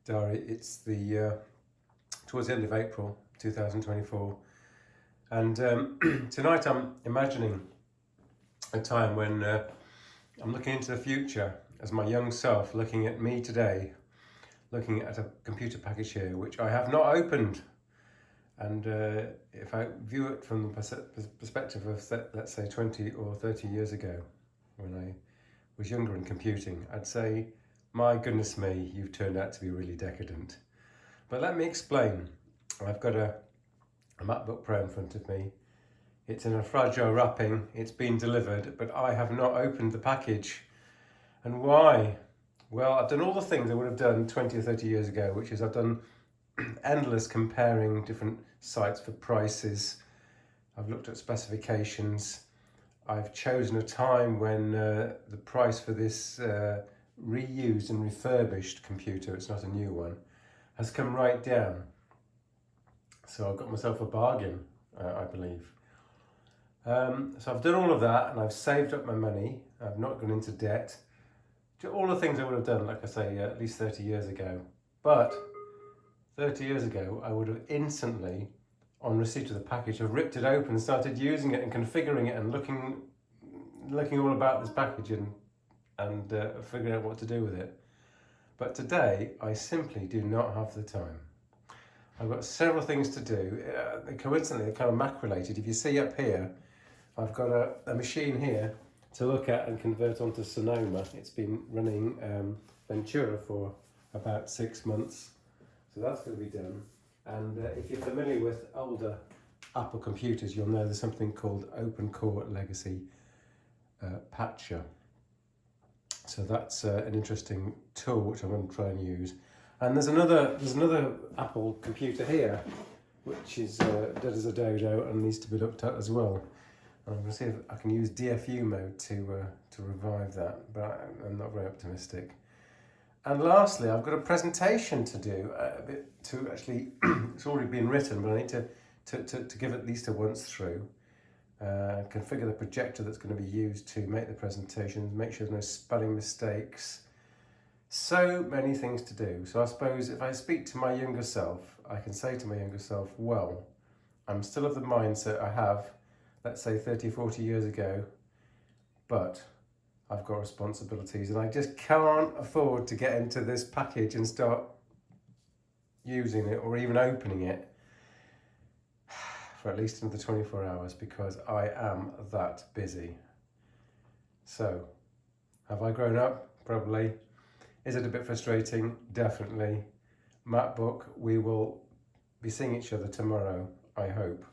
diary. It's the towards the end of April 2024, and tonight I'm imagining a time when I'm looking into the future as my young self, looking at me today, looking at a computer package here which I have not opened. And if I view it from the perspective of, let's say, 20 or 30 years ago, when I was younger in computing, I'd say, my goodness me, you've turned out to be really decadent. But let me explain. I've got a MacBook Pro in front of me. It's in a fragile wrapping. It's been delivered, but I have not opened the package. And why? Well, I've done all the things I would have done 20 or 30 years ago, which is I've done endless comparing different sites for prices. I've looked at specifications. I've chosen a time when the price for this reused and refurbished computer, it's not a new one, has come right down. So I've got myself a bargain, I believe. So I've done all of that and I've saved up my money. I've not gone into debt. All the things I would have done, like I say, at least 30 years ago. But 30 years ago, I would have instantly, on receipt of the package, have ripped it open and started using it and configuring it and looking all about this package and figuring out what to do with it. But today, I simply do not have the time. I've got several things to do. Coincidentally, they're kind of Mac related. If you see up here, I've got a machine here to look at and convert onto Sonoma. It's been running Ventura for about 6 months. So that's going to be done. And if you're familiar with older Apple computers, you'll know there's something called Open Core Legacy Patcher. So that's an interesting tool which I'm going to try and use. And there's another Apple computer here, which is dead as a dodo and needs to be looked at as well. And I'm going to see if I can use DFU mode to revive that, but I'm not very optimistic. And lastly, I've got a presentation to do. It's already been written, but I need to give it at least a once through. Configure the projector that's going to be used to make the presentation, make sure there's no spelling mistakes. So many things to do. So I suppose if I speak to my younger self, I can say to my younger self, well, I'm still of the mindset I have, let's say 30, 40 years ago, but I've got responsibilities and I just can't afford to get into this package and start using it or even opening it for at least another 24 hours because I am that busy. So, have I grown up? Probably. Is it a bit frustrating? Definitely. MacBook, we will be seeing each other tomorrow, I hope.